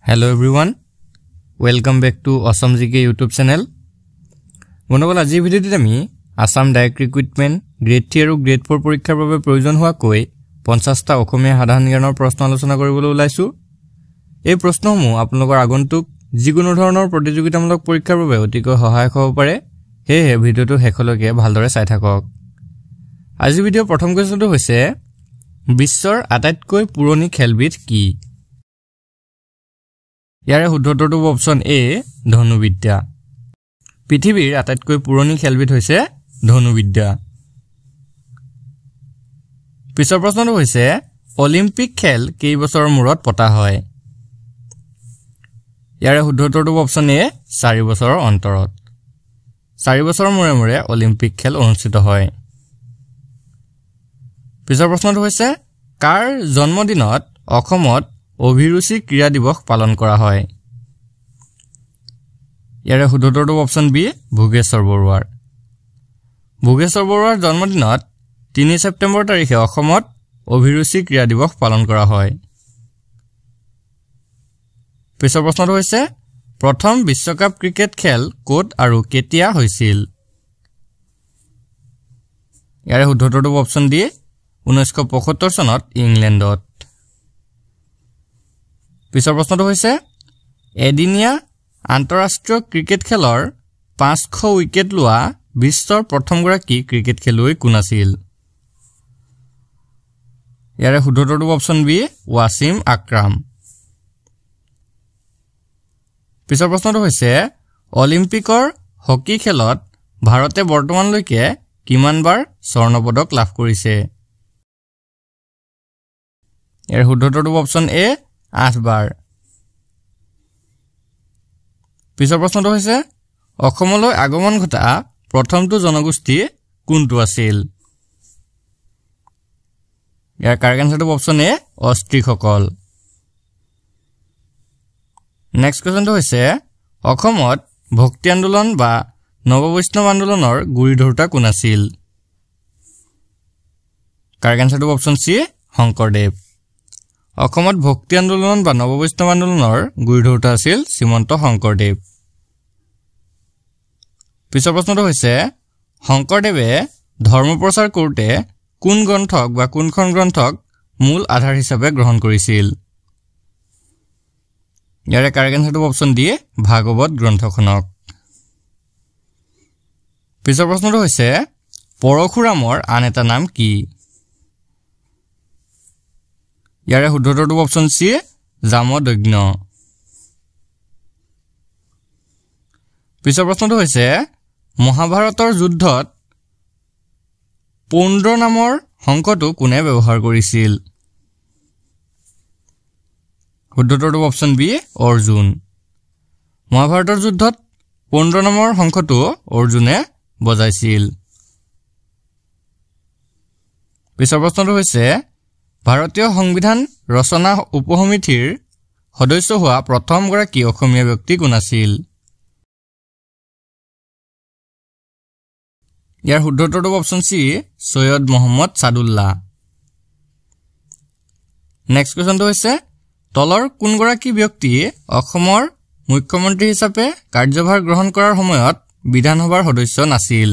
Hello everyone, welcome back to Awesome GK YouTube channel. বন্ধুসকল আজি ভিডিওটিত আমি আসাম ডাইৰেক্ট ৰিক্ৰুটমেন্ট গ্ৰেড 3 আৰু গ্ৰেড 4 পৰীক্ষাৰ বাবে প্ৰয়োজন হোৱা কৈ 50টা অসমীয়া সাধাৰণ জ্ঞানৰ প্ৰশ্ন আলোচনা কৰিবলৈ ওলাইছো। এই প্ৰশ্নসমূহ আপোনালোকৰ আগন্তুক যিকোনো ধৰণৰ প্ৰতিযোগিতামূলক পৰীক্ষাৰ বাবে অতিকৈ সহায়ক হ'ব পাৰে। হেহে ভিডিওটো শেষলৈকে ভালদৰে চাই থাকক। আজি ভিডিওৰ প্ৰথম কোৱেশ্যনটো হৈছে বিশ্বৰ আটাইতকৈ পুৰণি খেলবিধ কি? ইয়াৰে শুদ্ধ উত্তৰটো অপচন এ ধনুবিদ্যা। পৃথিৱীৰ আটাইতকৈ পুৰণি খেলবিধ হৈছে ধনুবিদ্যা। পিছৰ প্ৰশ্নটো হৈছে অলিম্পিক খেল কেই বছৰৰ মূৰত পতা হয়? ইয়াৰে শুদ্ধ উত্তৰটো অপচন এ 4 বছৰৰ অন্তৰত। 4 বছৰৰ মূৰে মূৰে অলিম্পিক খেল অনুষ্ঠিত হয়। পিছৰ প্ৰশ্নটো হৈছে কাৰ জন্মদিনত অসমত অভিৰুচি ক্ৰীড়া দিৱস পালন কৰা হয়? ইয়াৰে শুদ্ধ উত্তৰটো অপচন বি ভোগেশ্বৰ বৰুৱাৰ। ভোগেশ্বৰ বৰুৱাৰ জন্মদিনত 3 ছেপ্টেম্বৰ তাৰিখে অসমত অভিৰুচি ক্ৰীড়া দিৱস পালন কৰা হয়। পিছৰ প্ৰশ্নটো হৈছে প্ৰথম বিশ্বকাপ ক্ৰিকেট খেল ক'ত আৰু কেতিয়া হৈছিল? ইয়াৰে শুদ্ধ উত্তৰটো অপচন ডি 1975 চনত ইংলেণ্ডত। পিছৰ প্ৰশ্নটো হৈছে এদিনীয়া আন্তঃৰাষ্ট্ৰীয় ক্ৰিকেট খেলৰ 500 উইকেট লোৱা বিশ্বৰ প্ৰথমগৰাকী ক্ৰিকেট খেলুৱৈ কোন আছিল? ইয়াৰে শুদ্ধ উত্তৰটো অপচন বি ৱাছিম আকৰাম। পিছৰ প্ৰশ্নটো হৈছে অলিম্পিকৰ হকী খেলত ভাৰতে বৰ্তমানলৈকে কিমানবাৰ স্বৰ্ণ পদক লাভ কৰিছে? ইয়াৰ শুদ্ধ উত্তৰটো অপচন এ 8 বাৰ। পিছৰ প্ৰশ্নটো হৈছে অসমলৈ আগমন ঘটা প্ৰথমটো জনগোষ্ঠী কোনটো আছিল? ইয়াৰ কাৰেক্ট আনসাৰটো অপচন এ অষ্ট্ৰিকসকল। নেক্সট কোৱেশ্যনটো হৈছে অসমত ভক্তি আন্দোলন বা নৱবৈষ্ণৱ আন্দোলনৰ গুৰি ধৰোঁতা কোন আছিল? কাৰেক্ট আনসাৰটো অপচন চি শংকৰদেৱ। অসমত ভক্তি আন্দোলন বা নৱবৈষ্ণৱ আন্দোলনৰ গুৰি ধৰোঁতা আছিল শ্ৰীমন্ত শংকৰদেৱ। পিছৰ প্ৰশ্নটো হৈছে শংকৰদেৱে ধৰ্ম প্ৰচাৰ কৰোঁতে কোন গ্ৰন্থক বা কোনখন গ্ৰন্থক মূল আধাৰ হিচাপে গ্ৰহণ কৰিছিল? ইয়াৰে কাৰেক্ট আনসাৰটো অপচন ডি ভাগৱত গ্ৰন্থখনক। পিছৰ প্ৰশ্নটো হৈছে পৰশুৰামৰ আন এটা নাম কি? ইয়াৰে শুদ্ধ উত্তৰটো অপচন চি জামদগ্ন। পিছৰ প্ৰশ্নটো হৈছে মহাভাৰতৰ যুদ্ধত পৌণ্ড্ৰ নামৰ শংখটো কোনে ব্যৱহাৰ কৰিছিল? শুদ্ধ উত্তৰটো অপচন বি অৰ্জুন। মহাভাৰতৰ যুদ্ধত পৌণ্ড্ৰ নামৰ শংখটো অৰ্জুনে বজাইছিল। পিছৰ প্ৰশ্নটো হৈছে ভাৰতীয় সংবিধান ৰচনা উপসমিতিৰ সদস্য হোৱা প্ৰথমগৰাকী অসমীয়া ব্যক্তি কোন আছিল? ইয়াৰ শুদ্ধ উত্তৰটো option C Syed Mohammed Saadulla. Next কুৱেশ্যনটো হৈছে তলৰ কোনগৰাকী ব্যক্তিয়ে অসমৰ মুখ্যমন্ত্ৰী হিচাপে কাৰ্যভাৰ গ্ৰহণ কৰাৰ সময়ত বিধানসভাৰ সদস্য নাছিল?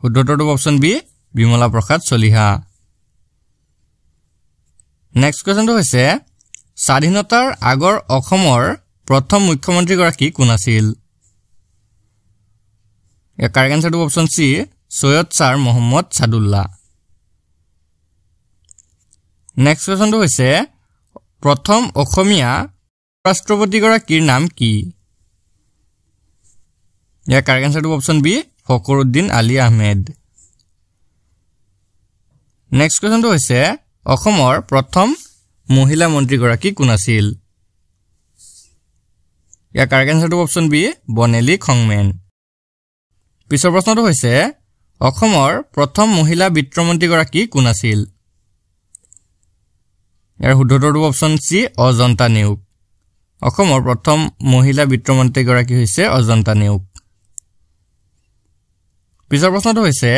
শুদ্ধ উত্তৰটো option B Bimala Prasad Chaliha. Next কুৱেশ্যনটো হৈছে স্বাধীনতাৰ আগৰ অসমৰ প্ৰথম মুখ্যমন্ত্ৰীগৰাকী কোন আছিল? ইয়াৰ কাৰেক্ট আনসাৰটো option C Syed sir Mohammed Saadulla. Next কুৱেশ্যনটো হৈছে প্ৰথম অসমীয়া ৰাষ্ট্ৰপতিগৰাকীৰ নাম কি? ইয়াৰ কাৰেক্ট আনসাৰটো option B Fakhruddin Ali Ahmed. Next কুৱেশ্যনটো হৈছে অসমৰ প্ৰথম মহিলা মন্ত্ৰীগৰাকী কোন আছিল? ইয়াৰ কাৰেক্ট আনসাৰটো অপচন বি বনেলী খংমেন। পিছৰ প্ৰশ্নটো হৈছে অসমৰ প্ৰথম মহিলা বিত্তমন্ত্ৰীগৰাকী কোন আছিল? ইয়াৰ শুদ্ধ উত্তৰটো অপচন চি অজন্তা নেওগ। অসমৰ প্ৰথম মহিলা বিত্তমন্ত্ৰীগৰাকী হৈছে অজন্তা নেওগ। পিছৰ প্ৰশ্নটো হৈছে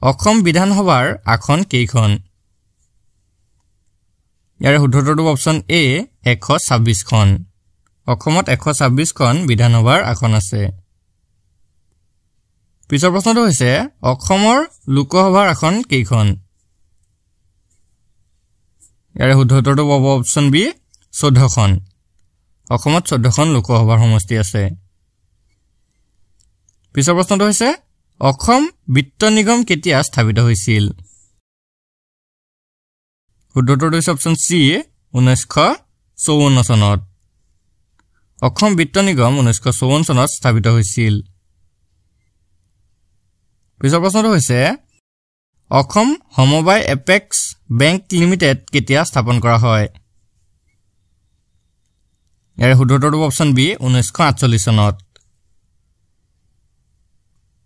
অসম বিধানসভাৰ আসন কেইখন? ইয়াৰে শুদ্ধটো অপচন এ 126 খন অসমত 126 খন বিধানসভাৰ আসন আছে পিছৰ প্ৰশ্নটো হৈছে অসমৰ লোকসভাৰ আসন কেইখন ইয়াৰে শুদ্ধটো হ'ব অপচন বি 14 খন অসমত 14 খন লোকসভাৰ সমষ্টি আছে পিছৰ প্ৰশ্নটো হৈছে অসম বিত্ত নিগম কেতিয়া স্থাপিত হৈছিল শুদ্ধটো হৈছে অপচন সি 1954 চনত অসম বিত্ত নিগম 1954 চনত স্থাপিত হৈছিল পিছৰ প্ৰশ্নটো হৈছে অসম সমবায় এপেক্স বেংক লিমিটেড কেতিয়া স্থাপন কৰা হয় ইয়াৰে শুদ্ধটো অপচন বি 1948 চনত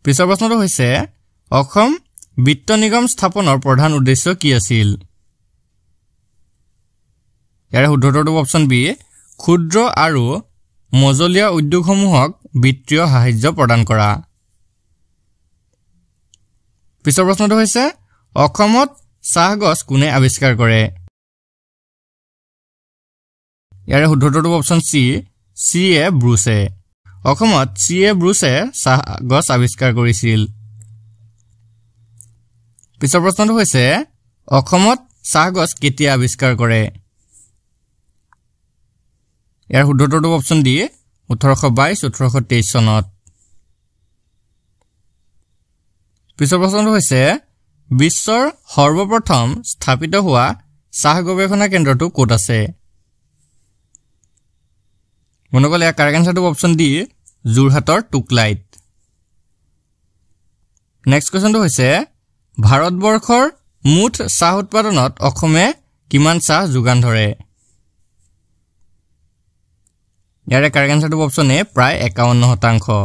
পিছৰ প্ৰশ্নটো হৈছে অসম বিত্ত নিগম স্থাপনৰ প্ৰধান উদ্দেশ্য কি আছিল ইয়াৰে শুদ্ধটো অপচন বি ক্ষুদ্ৰ আৰু মজলীয়া উদ্যোগসমূহক বিত্তীয় সাহায্য প্ৰদান কৰা পিছৰ প্ৰশ্নটো হৈছে অসমত চাহ গছ কোনে আৱিষ্কাৰ কৰে ইয়াৰে শুদ্ধটো অপচন চি এ ব্ৰুছে অসমত চি এ ব্ৰুছে চাহ গছ আৱিষ্কাৰ কৰিছিল পিছৰ প্ৰশ্নটো হৈছে অসমত চাহ গছ কেতিয়া আৱিষ্কাৰ কৰে ইয়াৰ শুদ্ধটো অপচন ডি 1822-1823 চনত পিছৰ প্ৰশ্নটো হৈছে বিশ্বৰ সৰ্বপ্ৰথম স্থাপিত হোৱা চাহ গৱেষণা কেন্দ্ৰটো ক'ত আছে মনকলে কাৰেক্ট আনসাৰটো অপচন ডি যোৰহাটৰ টুকলাইত নেক্সট কোৱেশ্চনটো হৈছে ভাৰতবৰ্ষৰ মুঠ চাহ উৎপাদনত অসমে কিমান চাহ যোগান ধৰে ইয়াৰে কাৰেক্ট আনসাৰটো অপচন এ প্ৰায় 51%।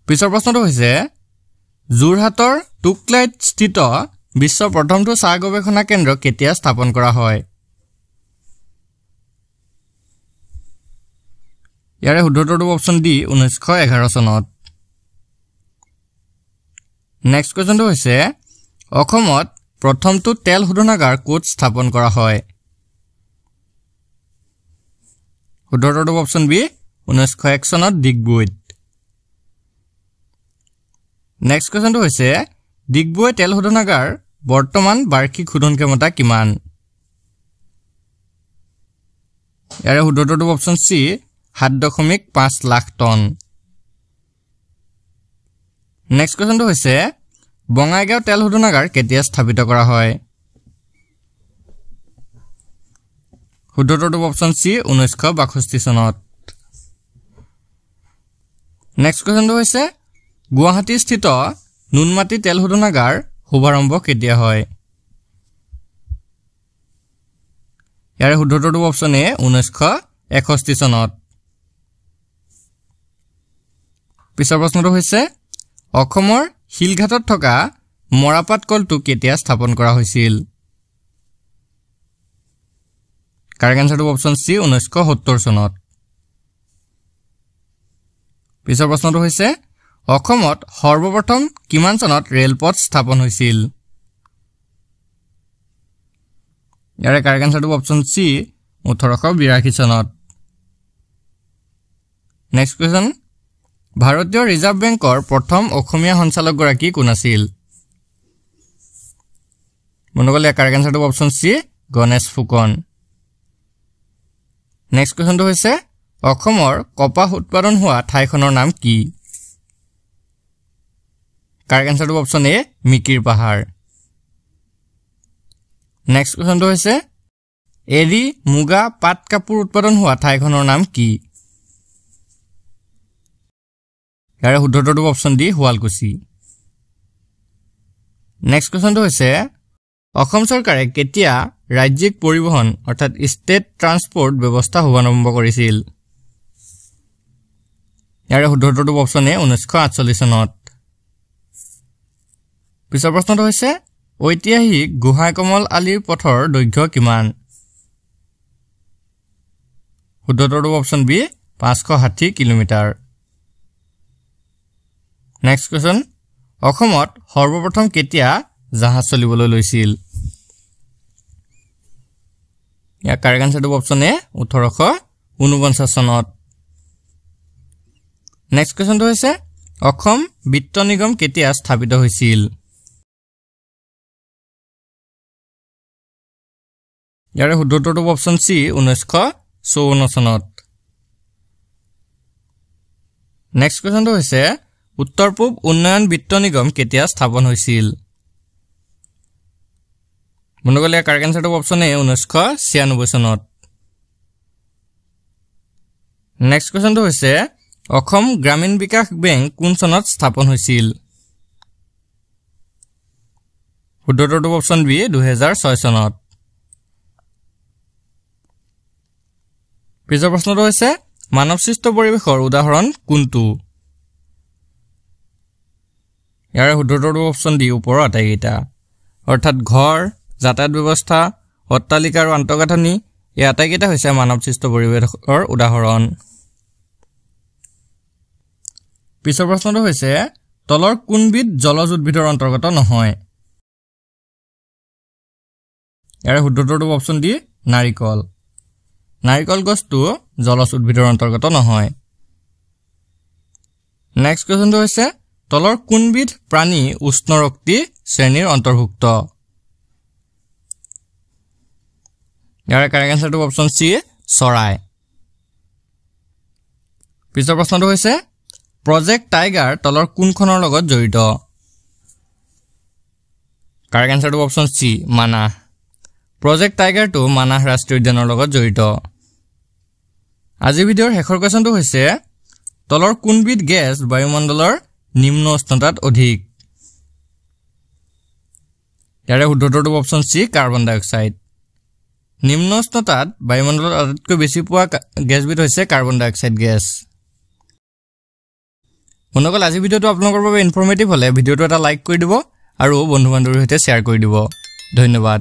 পিছৰ প্ৰশ্নটো হৈছে যোৰহাটৰ টুকলাইত স্থিত বিশ্বৰ প্ৰথমটো চাহ গৱেষণা কেন্দ্ৰ কেতিয়া স্থাপন কৰা হয় ইয়াৰে শুদ্ধটো অপচন ডি 1911 চনত নেক্সট কোৱেশ্চনটো হৈছে অসমত প্ৰথমটো তেল শোধনাগাৰ ক'ত স্থাপন কৰা হয় শুদ্ধটো অপচন বি 1901 চনত ডিগবৈত নেক্সট কোৱেশ্চনটো হৈছে ডিগবৈ তেল শোধনাগাৰ বৰ্তমান বাৰ্ষিক শোধন ক্ষমতা কিমান ইয়াৰে শুদ্ধটো option C 7.5 lakh ton next কোৱেশ্চনটো হৈছে বঙাইগাঁও তেল শোধনাগাৰ কেতিয়া স্থাপিত কৰা হয় শুদ্ধটো অপচন সি 1962 চনত নেক্সট কোৱেশ্চনটো হৈছে গুৱাহাটী স্থিত নুনমাটি তেল শোধনাগাৰ শুভাৰম্ভ কেতিয়া হয় ইয়াৰে শুদ্ধটো অপচন এ 1961 চনত পিছৰ প্ৰশ্নটো হৈছে অসমৰ হিলঘাটত থকা মৰাপাট কলটো কেতিয়া স্থাপন কৰা হৈছিল কাৰেক্ট আনসাৰটো অপচন সি 1970 চনত পিছৰ প্ৰশ্নটো হৈছে অসমত সৰ্বপ্ৰথম কিমান চনত ৰেলপথ স্থাপন হৈছিল ইয়াৰে কাৰেক্ট আনসাৰটো অপচন সি 1882 চনত নেক্সট কোৱেশ্চন ভাৰতীয় ৰিজাৰ্ভ বেংকৰ প্ৰথম অসমীয়া সঞ্চালক গৰাকী কোন আছিল মনকলে কাৰেক্ট আনসাৰটো option C Ganesh Phukan next কোৱেশ্চনটো হৈছে অসমৰ কপাহ উৎপাদন হোৱা ঠাইখনৰ নাম কি কাৰেক্ট আনসাৰটো অপচন এ মিকিৰ পাহাৰ নেক্সট কোৱেশ্চনটো হৈছে এৰি মুগা পাট কাপোৰ উৎপাদন হোৱা ঠাইখনৰ নাম কি ইয়াৰে শুদ্ধটো অপচন ডি শুৱালকুছি নেক্সট কোৱেশ্চনটো হৈছে অসম চৰকাৰে কেতিয়া ৰাজ্যিক পৰিবহন অৰ্থাৎ ষ্টেট ট্ৰান্সপোৰ্ট ব্যৱস্থা শুভাৰম্ভ কৰিছিল ইয়াৰে শুদ্ধটো অপচন এ 1948 চনত পিছৰ প্ৰশ্নটো হৈছে ঐতিহাসিক গোহাঁইকমল আলীৰ পথৰ দৈৰ্ঘ্য কিমান শুদ্ধটো option B 560 kilometre next question অসমত সৰ্বপ্ৰথম কেতিয়া জাহাজ চলিবলৈ লৈছিল ইয়াৰ কাৰেক্ট আনসাৰটো অপচন এ 1849 চনত নেক্সট কোৱেশ্চনটো হৈছে অসম বিত্ত নিগম কেতিয়া স্থাপিত হৈছিল ইয়াৰ শুদ্ধটো অপচন সি 1954 চনত নেক্সট কোৱেশ্চনটো হৈছে উত্তৰ পূব উন্নয়ন বিত্ত নিগম কেতিয়া স্থাপন হৈছিল মনগলিয়া কাৰেক্ট আনসাৰটো অপচন এ 1996 চনত নেক্সট কোৱেশ্চনটো হৈছে অসম গ্ৰামীণ বিকাশ বেংক কোন চনত স্থাপন হৈছিল শুদ্ধটো অপচন বি 2006 চনত পিছৰ প্ৰশ্নটো হৈছে মানৱ সৃষ্ট পৰিৱেশৰ উদাহৰণ কোনটো ইয়াৰ শুদ্ধটো অপচন ডি ওপৰৰ আটাইকেইটা অৰ্থাৎ ঘৰ যাতায়াত ব্যৱস্থা অট্টালিকা আৰু আন্তঃগাঁথনি এই আটাইকেইটা হৈছে মানৱ সৃষ্ট পৰিৱেশৰ উদাহৰণ পিছৰ প্ৰশ্নটো হৈছে তলৰ কোনবিধ জলজ উদ্ভিদৰ অন্তৰ্গত নহয় ইয়াৰ শুদ্ধটো অপচন ডি নাৰিকল নাৰিকল গছটো জলজ উদ্ভিদৰ অন্তৰ্গত নহয় নেক্সট কোৱেশ্চনটো হৈছে তলৰ কোনবিধ প্ৰাণী উষ্ণৰক্তি শ্ৰেণীৰ অন্তৰ্ভুক্ত ইয়াৰ কাৰেক্ট আনসাৰটো অপচন সি চৰাই পিছৰ প্ৰশ্নটো হৈছে প্ৰজেক্ট টাইগাৰ তলৰ কোনখনৰ লগত জড়িত কাৰেক্ট আনসাৰটো অপচন সি মানাহ প্ৰজেক্ট টাইগাৰটো মানাহ ৰাষ্ট্ৰীয় উদ্যানৰ লগত জড়িত আজি ভিডিঅ'ৰ শেষৰ কোৱেশ্চনটো হৈছে তলৰ কোনবিধ গেছ বায়ুমণ্ডলৰ নিম্ন উষ্ণতাত অধিক ইয়াৰ শুদ্ধটো অপচন সি কাৰ্বন ডাই অক্সাইড নিম্ন উষ্ণতাত বায়ুমণ্ডলত আটাইতকৈ বেছি পোৱা গেছবিধ হৈছে কাৰ্বন ডাই অক্সাইড গেছ মনগল আজি ভিডিঅ'টো আপোনালোকৰ বাবে ইনফৰমেটিভ হলে ভিডিঅ'টো এটা লাইক কৰি দিব আৰু বন্ধু বান্ধৱীৰ সৈতে শ্বেয়াৰ কৰি দিব ধন্যবাদ